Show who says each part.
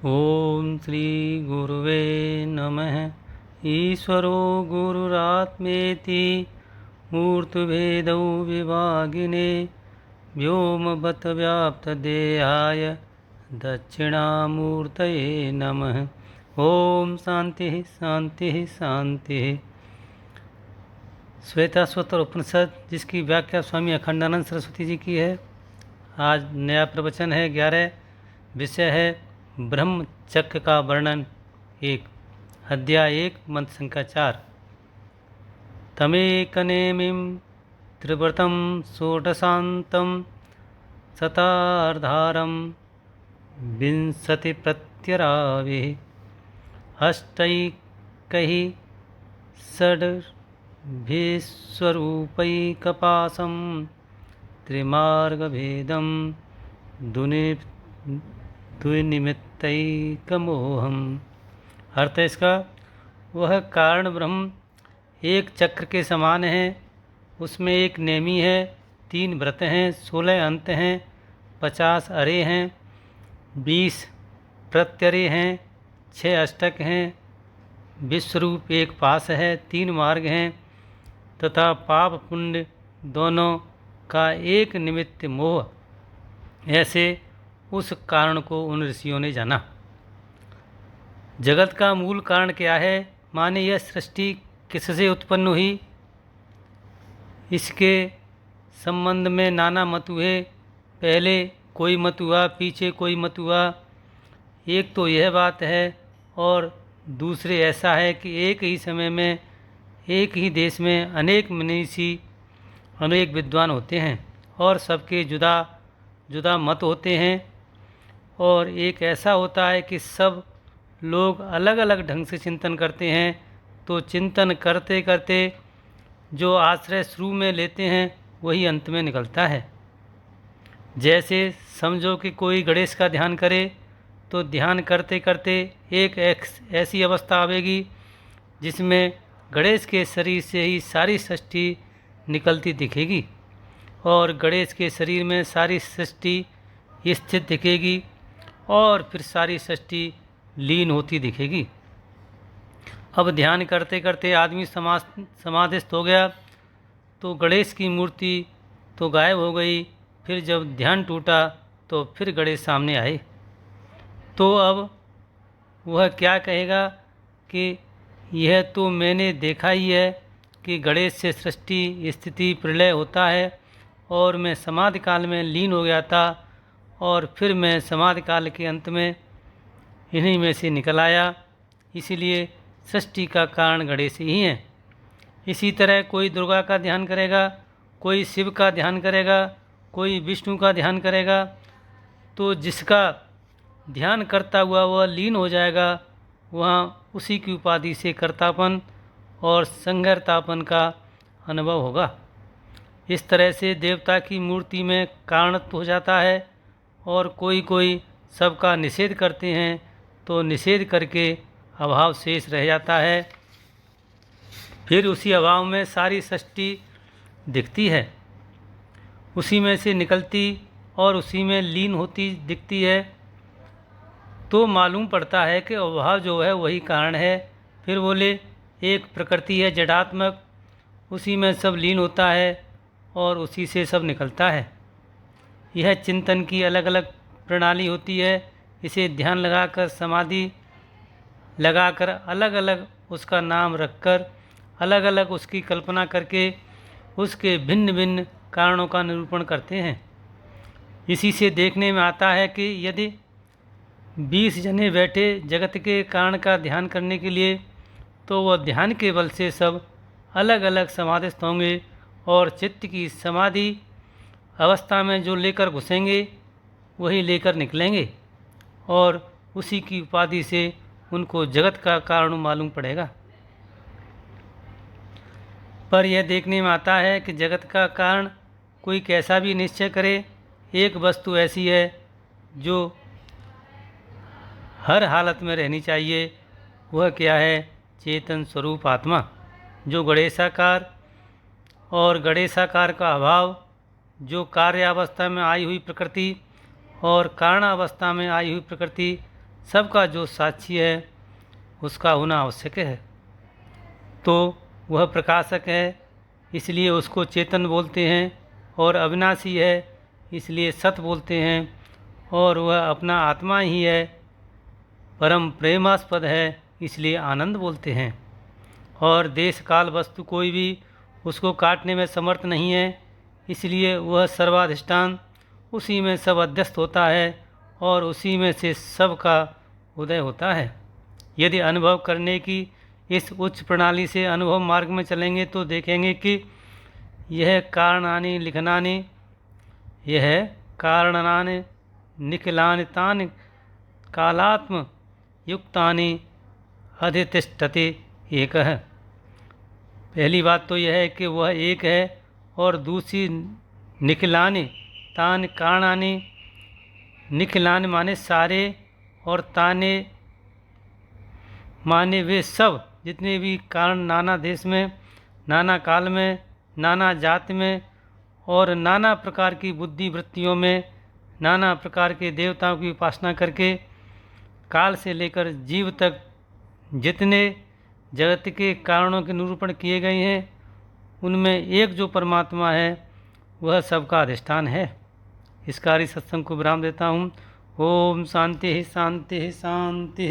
Speaker 1: ओम श्री गुरुवे नमः। ईश्वरो गुरुरात्मेति मूर्तिभेदौ विभागिने व्योमवत् व्याप्तदेहाय दक्षिणामूर्तये नमः। ओम शांति शांति शांति। श्वेताश्वतर उपनिषद, जिसकी व्याख्या स्वामी अखंडानंद सरस्वती जी की है। आज नया प्रवचन है। 11 विषय है ब्रह्म चक्र का वर्णन। 1 अध्याय 1 मंत्र संख्या 4। तमेकनेमिं त्रिव्रतं षोडशान्तं शतार्धारं विंशतिप्रत्यराविः अष्टैकैः षड्भिस्वरूपैकपाशं त्रिमार्गभेदं द्विनिमित्तैकमोहम्। अर्थ है इसका, वह कारण ब्रह्म एक चक्र के समान है। उसमें एक नेमी है, 3 व्रत हैं, 16 अंत हैं, 50 अरे हैं, 20 प्रत्यरे हैं, 6 अष्टक हैं, विश्वरूप एक पास है, 3 मार्ग हैं तथा पाप पुण्य दोनों का एक निमित्त मोह। ऐसे उस कारण को उन ऋषियों ने जाना। जगत का मूल कारण क्या है, माने यह सृष्टि किससे उत्पन्न हुई, इसके संबंध में नाना मत हुए। पहले कोई मत हुआ, पीछे कोई मत हुआ। एक तो यह बात है, और दूसरे ऐसा है कि एक ही समय में एक ही देश में अनेक मनीषी अनेक विद्वान होते हैं और सबके जुदा जुदा मत होते हैं। और एक ऐसा होता है कि सब लोग अलग अलग ढंग से चिंतन करते हैं। तो चिंतन करते करते जो आश्रय शुरू में लेते हैं वही अंत में निकलता है। जैसे समझो कि कोई गणेश का ध्यान करे तो ध्यान करते करते एक ऐसी अवस्था आवेगी जिसमें गणेश के शरीर से ही सारी सृष्टि निकलती दिखेगी और गणेश के शरीर में सारी सृष्टि स्थित दिखेगी और फिर सारी सृष्टि लीन होती दिखेगी। अब ध्यान करते करते आदमी समाधिस्थ हो गया तो गणेश की मूर्ति तो गायब हो गई। फिर जब ध्यान टूटा तो फिर गणेश सामने आए। तो अब वह क्या कहेगा कि यह तो मैंने देखा ही है कि गणेश से सृष्टि स्थिति प्रलय होता है और मैं समाधि काल में लीन हो गया था और फिर मैं समाधि काल के अंत में इन्हीं में से निकल आया, इसीलिए सृष्टि का कारण गणेश ही है। इसी तरह कोई दुर्गा का ध्यान करेगा, कोई शिव का ध्यान करेगा, कोई विष्णु का ध्यान करेगा, तो जिसका ध्यान करता हुआ वह लीन हो जाएगा, वहाँ उसी की उपाधि से कर्तापन और संगरतापन का अनुभव होगा। इस तरह से देवता की मूर्ति में कारणत्व हो जाता है और कोई कोई सबका निषेध करते हैं तो निषेध करके अभाव शेष रह जाता है। फिर उसी अभाव में सारी सृष्टि दिखती है, उसी में से निकलती और उसी में लीन होती दिखती है। तो मालूम पड़ता है कि अभाव जो है वही कारण है। फिर बोले एक प्रकृति है जडात्मक, उसी में सब लीन होता है और उसी से सब निकलता है। यह चिंतन की अलग अलग प्रणाली होती है। इसे ध्यान लगाकर समाधि लगाकर अलग अलग उसका नाम रखकर अलग अलग उसकी कल्पना करके उसके भिन्न भिन्न कारणों का निरूपण करते हैं। इसी से देखने में आता है कि यदि 20 जने बैठे जगत के कारण का ध्यान करने के लिए, तो वह ध्यान के बल से सब अलग अलग समाधिस्थ होंगे और चित्त की समाधि अवस्था में जो लेकर घुसेंगे वही लेकर निकलेंगे और उसी की उपाधि से उनको जगत का कारण मालूम पड़ेगा। पर यह देखने में आता है कि जगत का कारण कोई कैसा भी निश्चय करे, एक वस्तु ऐसी है जो हर हालत में रहनी चाहिए। वह क्या है, चेतन स्वरूप आत्मा, जो गणेशाकार और गणेशाकार का अभाव, जो कार्यावस्था में आई हुई प्रकृति और कारणावस्था में आई हुई प्रकृति सबका जो साक्षी है उसका होना आवश्यक है। तो वह प्रकाशक है, इसलिए उसको चेतन बोलते हैं, और अविनाशी है इसलिए सत बोलते हैं, और वह अपना आत्मा ही है, परम प्रेमास्पद है इसलिए आनंद बोलते हैं। और देश काल वस्तु कोई भी उसको काटने में समर्थ नहीं है, इसलिए वह सर्वाधिष्ठान उसी में सब अध्यस्त होता है और उसी में से सब का उदय होता है। यदि अनुभव करने की इस उच्च प्रणाली से अनुभव मार्ग में चलेंगे तो देखेंगे कि यह कारणानि लिखनानि, यह कारणानि निखिलानि तानि कालात्म युक्तानि अधितिष्ठति एकः। पहली बात तो यह है कि वह एक है, और दूसरी निखिलानि तानि कारणानि, निखिलानि माने सारे, और ताने माने वे सब जितने भी कारण नाना देश में, नाना काल में, नाना जाति में और नाना प्रकार की बुद्धि वृत्तियों में नाना प्रकार के देवताओं की उपासना करके काल से लेकर जीव तक जितने जगत के कारणों के निरूपण किए गए हैं उनमें एक जो परमात्मा है वह सबका अधिष्ठान है। इस कार्य सत्संग को विराम देता हूँ। ओम शांति शांति शांति।